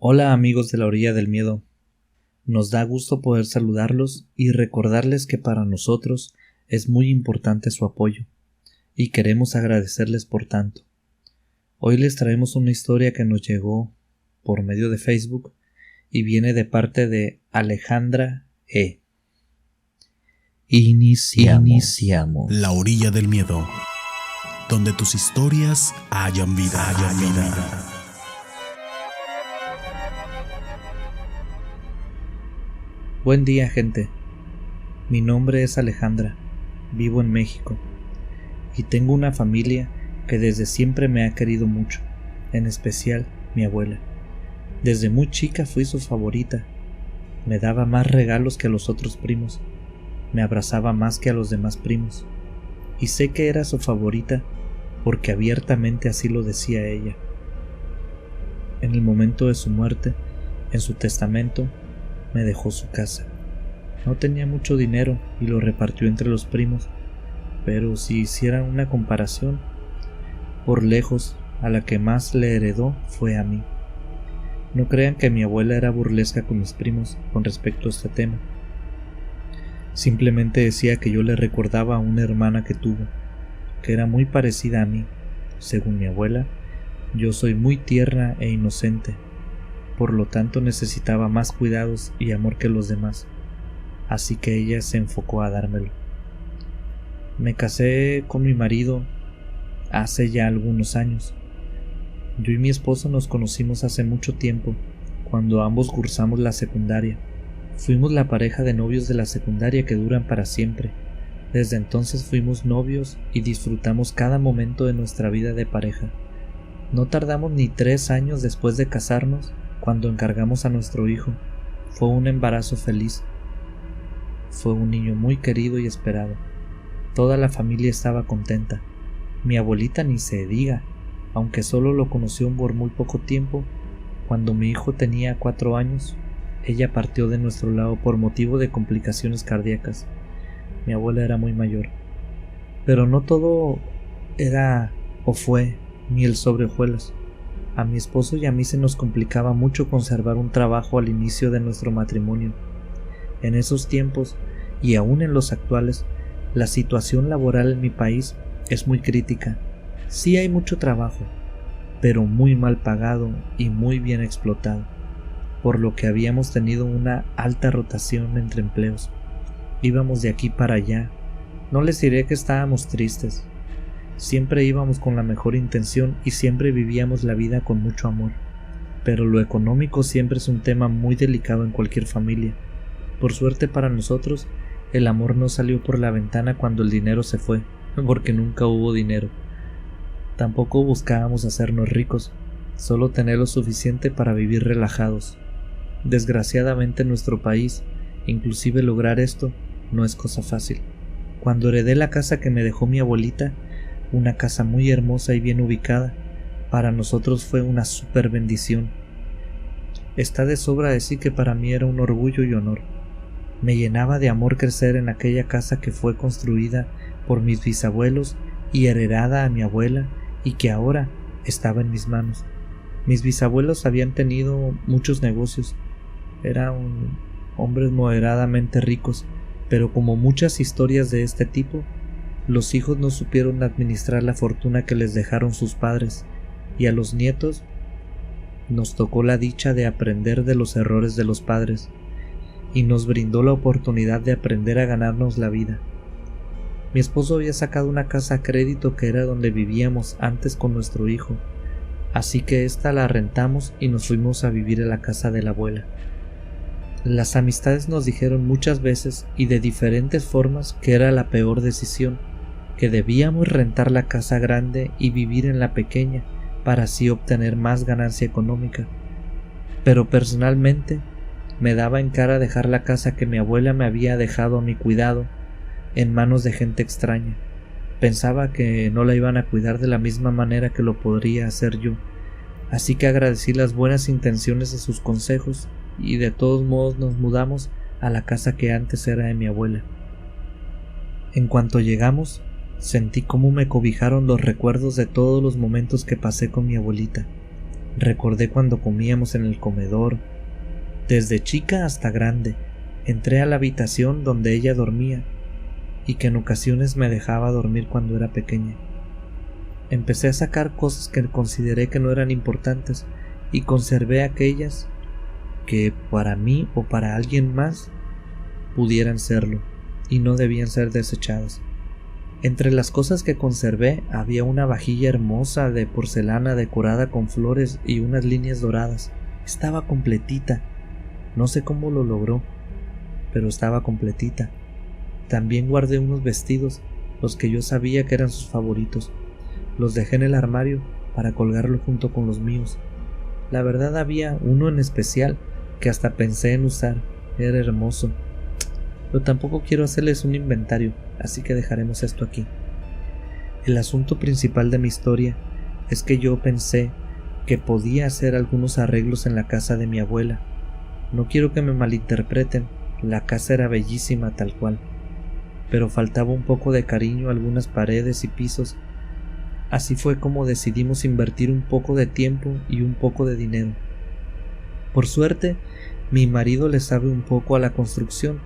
Hola amigos de la orilla del miedo, nos da gusto poder saludarlos y recordarles que para nosotros es muy importante su apoyo y queremos agradecerles por tanto. Hoy les traemos una historia que nos llegó por medio de Facebook y viene de parte de Alejandra E. Iniciamos. La orilla del miedo, donde tus historias hayan vida. Buen día, gente. Mi nombre es Alejandra, vivo en México y tengo una familia que desde siempre me ha querido mucho, en especial mi abuela. Desde muy chica fui su favorita. Me daba más regalos que a los otros primos, me abrazaba más que a los demás primos, y sé que era su favorita porque abiertamente así lo decía ella. En el momento de su muerte, en su testamento, me dejó su casa. No tenía mucho dinero y lo repartió entre los primos, pero si hicieran una comparación, por lejos a la que más le heredó fue a mí. No crean que mi abuela era burlesca con mis primos con respecto a este tema. Simplemente decía que yo le recordaba a una hermana que tuvo, que era muy parecida a mí. Según mi abuela, yo soy muy tierna e inocente, por lo tanto necesitaba más cuidados y amor que los demás, así que ella se enfocó a dármelo. Me casé con mi marido hace ya algunos años. Yo y mi esposo nos conocimos hace mucho tiempo, cuando ambos cursamos la secundaria. Fuimos la pareja de novios de la secundaria que duran para siempre. Desde entonces fuimos novios y disfrutamos cada momento de nuestra vida de pareja. No tardamos ni 3 años después de casarnos cuando encargamos a nuestro hijo. Fue un embarazo feliz. Fue un niño muy querido y esperado. Toda la familia estaba contenta. Mi abuelita ni se diga, aunque solo lo conoció por muy poco tiempo. Cuando mi hijo tenía 4 años, ella partió de nuestro lado por motivo de complicaciones cardíacas. Mi abuela era muy mayor. Pero no todo era o fue miel sobre hojuelas. A mi esposo y a mí se nos complicaba mucho conservar un trabajo al inicio de nuestro matrimonio. En esos tiempos, y aún en los actuales, la situación laboral en mi país es muy crítica. Sí hay mucho trabajo, pero muy mal pagado y muy bien explotado, por lo que habíamos tenido una alta rotación entre empleos. Íbamos de aquí para allá. No les diré que estábamos tristes. Siempre íbamos con la mejor intención y siempre vivíamos la vida con mucho amor. Pero lo económico siempre es un tema muy delicado en cualquier familia. Por suerte para nosotros, el amor no salió por la ventana cuando el dinero se fue, porque nunca hubo dinero. Tampoco buscábamos hacernos ricos, solo tener lo suficiente para vivir relajados. Desgraciadamente en nuestro país, inclusive lograr esto no es cosa fácil. Cuando heredé la casa que me dejó mi abuelita, una casa muy hermosa y bien ubicada, para nosotros fue una super bendición. Está de sobra decir que para mí era un orgullo y honor. Me llenaba de amor crecer en aquella casa que fue construida por mis bisabuelos y heredada a mi abuela y que ahora estaba en mis manos. Mis bisabuelos habían tenido muchos negocios, eran hombres moderadamente ricos, pero como muchas historias de este tipo, los hijos no supieron administrar la fortuna que les dejaron sus padres, y a los nietos nos tocó la dicha de aprender de los errores de los padres, y nos brindó la oportunidad de aprender a ganarnos la vida. Mi esposo había sacado una casa a crédito que era donde vivíamos antes con nuestro hijo, así que esta la rentamos y nos fuimos a vivir a la casa de la abuela. Las amistades nos dijeron muchas veces y de diferentes formas que era la peor decisión, que debíamos rentar la casa grande y vivir en la pequeña para así obtener más ganancia económica. Pero personalmente me daba en cara dejar la casa que mi abuela me había dejado a mi cuidado en manos de gente extraña. Pensaba que no la iban a cuidar de la misma manera que lo podría hacer yo, así que agradecí las buenas intenciones de sus consejos y de todos modos nos mudamos a la casa que antes era de mi abuela. En cuanto llegamos, sentí cómo me cobijaron los recuerdos de todos los momentos que pasé con mi abuelita. Recordé cuando comíamos en el comedor. Desde chica hasta grande, entré a la habitación donde ella dormía y que en ocasiones me dejaba dormir cuando era pequeña. Empecé a sacar cosas que consideré que no eran importantes y conservé aquellas que para mí o para alguien más pudieran serlo y no debían ser desechadas. Entre las cosas que conservé había una vajilla hermosa de porcelana decorada con flores y unas líneas doradas. Estaba completita. No sé cómo lo logró, pero estaba completita. También guardé unos vestidos, los que yo sabía que eran sus favoritos. Los dejé en el armario para colgarlo junto con los míos. La verdad, había uno en especial que hasta pensé en usar. Era hermoso. Pero tampoco quiero hacerles un inventario, así que dejaremos esto aquí. El asunto principal de mi historia es que yo pensé que podía hacer algunos arreglos en la casa de mi abuela. No quiero que me malinterpreten, la casa era bellísima tal cual, pero faltaba un poco de cariño a algunas paredes y pisos. Así fue como decidimos invertir un poco de tiempo y un poco de dinero. Por suerte, mi marido le sabe un poco a la construcción,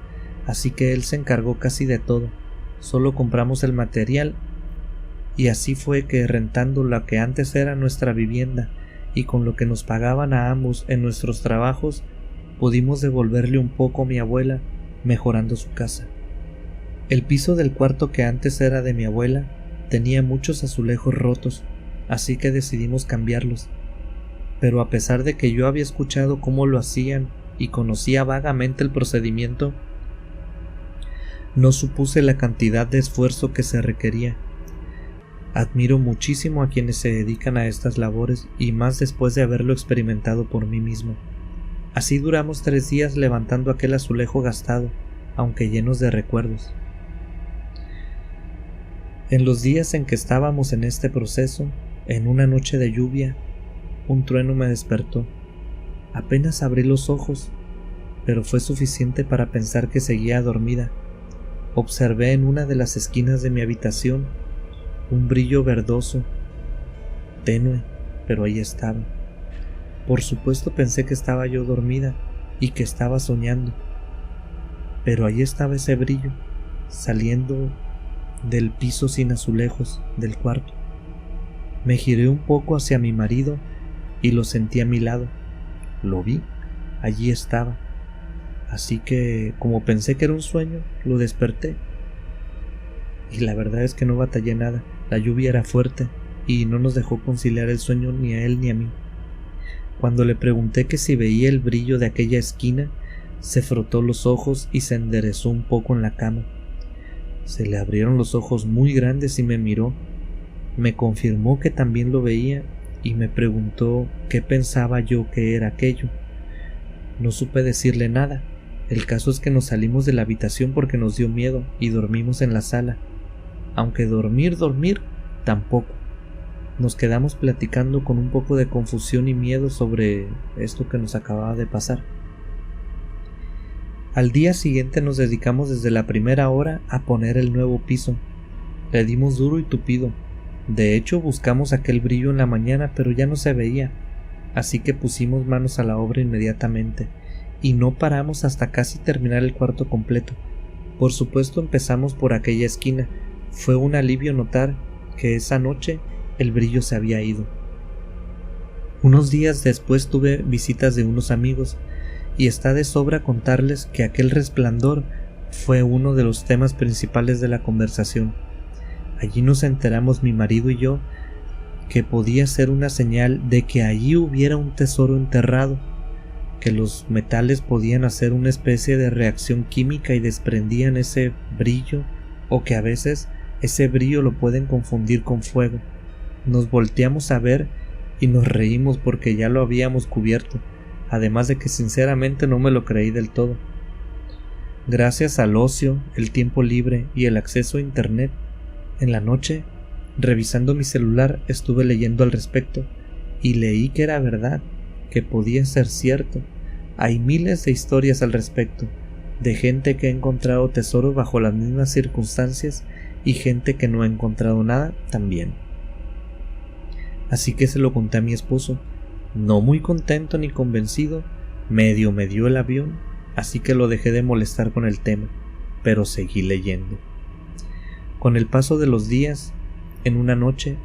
así que él se encargó casi de todo. Solo compramos el material y así fue que, rentando lo que antes era nuestra vivienda y con lo que nos pagaban a ambos en nuestros trabajos, pudimos devolverle un poco a mi abuela, mejorando su casa. El piso del cuarto que antes era de mi abuela tenía muchos azulejos rotos, así que decidimos cambiarlos. Pero a pesar de que yo había escuchado cómo lo hacían y conocía vagamente el procedimiento, no supuse la cantidad de esfuerzo que se requería. Admiro muchísimo a quienes se dedican a estas labores y más después de haberlo experimentado por mí mismo. Así duramos 3 días levantando aquel azulejo gastado, aunque llenos de recuerdos. En los días en que estábamos en este proceso, en una noche de lluvia, un trueno me despertó. Apenas abrí los ojos, pero fue suficiente para pensar que seguía dormida. Observé en una de las esquinas de mi habitación un brillo verdoso, tenue, pero ahí estaba. Por supuesto pensé que estaba yo dormida y que estaba soñando, pero ahí estaba ese brillo, saliendo del piso sin azulejos del cuarto. Me giré un poco hacia mi marido y lo sentí a mi lado. Lo vi, allí estaba. Así que, como pensé que era un sueño, lo desperté. Y la verdad es que no batallé nada. La lluvia era fuerte y no nos dejó conciliar el sueño ni a él ni a mí. Cuando le pregunté que si veía el brillo de aquella esquina, se frotó los ojos y se enderezó un poco en la cama. Se le abrieron los ojos muy grandes y me miró. Me confirmó que también lo veía y me preguntó qué pensaba yo que era aquello. No supe decirle nada. El caso es que nos salimos de la habitación porque nos dio miedo y dormimos en la sala. Aunque dormir, tampoco. Nos quedamos platicando con un poco de confusión y miedo sobre esto que nos acababa de pasar. Al día siguiente nos dedicamos desde la primera hora a poner el nuevo piso. Le dimos duro y tupido. De hecho, buscamos aquel brillo en la mañana, pero ya no se veía. Así que pusimos manos a la obra inmediatamente. Y no paramos hasta casi terminar el cuarto completo. Por supuesto, empezamos por aquella esquina. Fue un alivio notar que esa noche el brillo se había ido. Unos días después tuve visitas de unos amigos y está de sobra contarles que aquel resplandor fue uno de los temas principales de la conversación. Allí nos enteramos mi marido y yo que podía ser una señal de que allí hubiera un tesoro enterrado, que los metales podían hacer una especie de reacción química y desprendían ese brillo, o que a veces ese brillo lo pueden confundir con fuego. Nos volteamos a ver y nos reímos porque ya lo habíamos cubierto, además de que sinceramente no me lo creí del todo. Gracias al ocio, el tiempo libre y el acceso a internet, en la noche, revisando mi celular, estuve leyendo al respecto y leí que era verdad, que podía ser cierto. Hay miles de historias al respecto, de gente que ha encontrado tesoros bajo las mismas circunstancias y gente que no ha encontrado nada también. Así que se lo conté a mi esposo. No muy contento ni convencido, medio me dio el avión, así que lo dejé de molestar con el tema, pero seguí leyendo. Con el paso de los días, en una noche,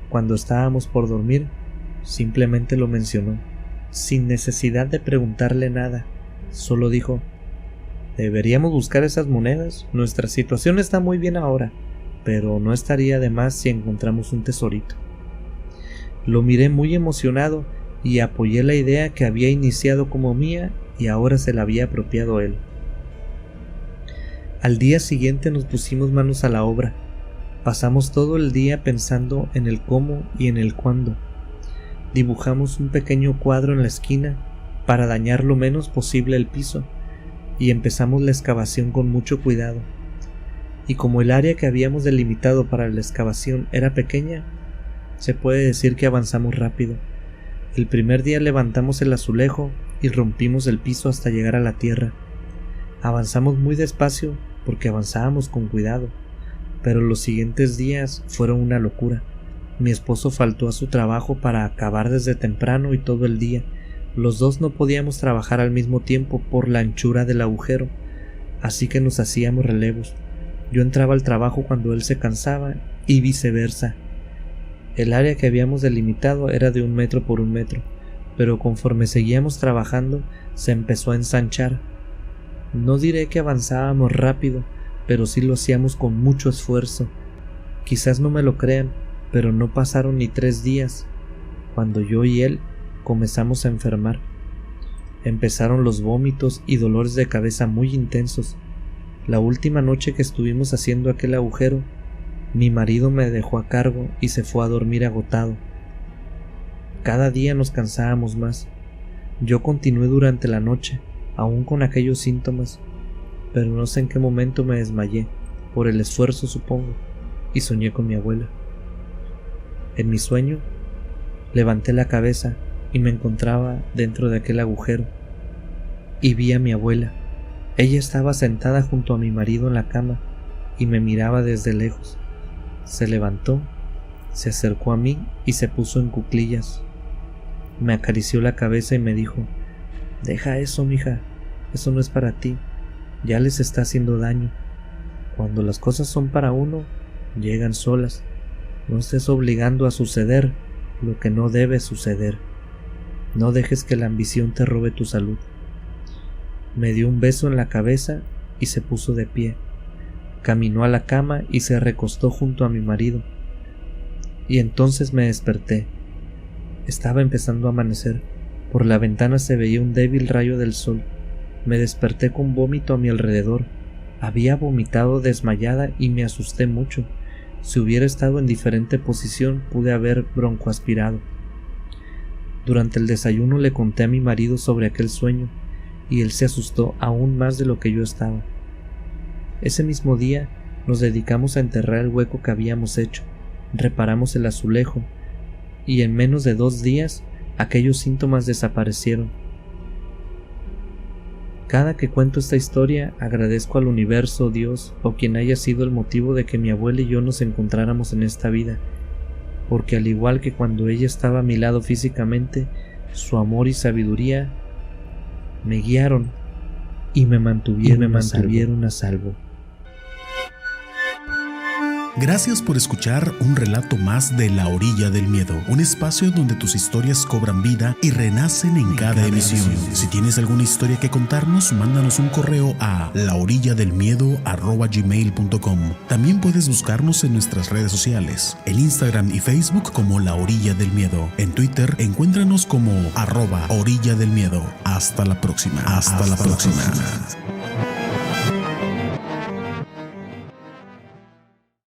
cuando estábamos por dormir, simplemente lo mencionó, sin necesidad de preguntarle nada. Solo dijo: deberíamos buscar esas monedas, nuestra situación está muy bien ahora, pero no estaría de más si encontramos un tesorito. Lo miré muy emocionado y apoyé la idea que había iniciado como mía y ahora se la había apropiado él. Al día siguiente nos pusimos manos a la obra. Pasamos todo el día pensando en el cómo y en el cuándo. Dibujamos un pequeño cuadro en la esquina para dañar lo menos posible el piso y empezamos la excavación con mucho cuidado. Y como el área que habíamos delimitado para la excavación era pequeña, se puede decir que avanzamos rápido. El primer día levantamos el azulejo y rompimos el piso hasta llegar a la tierra. Avanzamos muy despacio porque avanzábamos con cuidado, pero los siguientes días fueron una locura. Mi esposo faltó a su trabajo para acabar desde temprano y todo el día. Los dos no podíamos trabajar al mismo tiempo por la anchura del agujero, así que nos hacíamos relevos. Yo entraba al trabajo cuando él se cansaba y viceversa. El área que habíamos delimitado era de 1 metro por 1 metro, pero conforme seguíamos trabajando se empezó a ensanchar. No diré que avanzábamos rápido, pero sí lo hacíamos con mucho esfuerzo. Quizás no me lo crean, pero no pasaron ni 3 días cuando yo y él comenzamos a enfermar. Empezaron los vómitos y dolores de cabeza muy intensos. La última noche que estuvimos haciendo aquel agujero, mi marido me dejó a cargo y se fue a dormir agotado. Cada día nos cansábamos más. Yo continué durante la noche, aún con aquellos síntomas, pero no sé en qué momento me desmayé, por el esfuerzo supongo, y soñé con mi abuela. En mi sueño, levanté la cabeza y me encontraba dentro de aquel agujero, y vi a mi abuela. Ella estaba sentada junto a mi marido en la cama y me miraba desde lejos. Se levantó, se acercó a mí y se puso en cuclillas. Me acarició la cabeza y me dijo: deja eso, mija, eso no es para ti, ya les está haciendo daño. Cuando las cosas son para uno, llegan solas. No estés obligando a suceder lo que no debe suceder. No dejes que la ambición te robe tu salud. Me dio un beso en la cabeza y se puso de pie. Caminó a la cama y se recostó junto a mi marido. Y entonces me desperté. Estaba empezando a amanecer. Por la ventana se veía un débil rayo del sol. Me desperté con vómito a mi alrededor. Había vomitado desmayada y me asusté mucho. Si hubiera estado en diferente posición, pude haber broncoaspirado. Durante el desayuno le conté a mi marido sobre aquel sueño, y él se asustó aún más de lo que yo estaba. Ese mismo día nos dedicamos a enterrar el hueco que habíamos hecho, reparamos el azulejo, y en menos de 2 días aquellos síntomas desaparecieron. Cada que cuento esta historia agradezco al universo, Dios o quien haya sido el motivo de que mi abuela y yo nos encontráramos en esta vida, porque al igual que cuando ella estaba a mi lado físicamente, su amor y sabiduría me guiaron y me mantuvieron a salvo. Gracias por escuchar un relato más de La Orilla del Miedo, un espacio donde tus historias cobran vida y renacen en cada emisión. Si tienes alguna historia que contarnos, mándanos un correo a laorilladelmiedo@gmail.com. También puedes buscarnos en nuestras redes sociales, en Instagram y Facebook como La Orilla del Miedo. En Twitter, encuéntranos como @orilladelmiedo. Hasta la próxima. Hasta la próxima.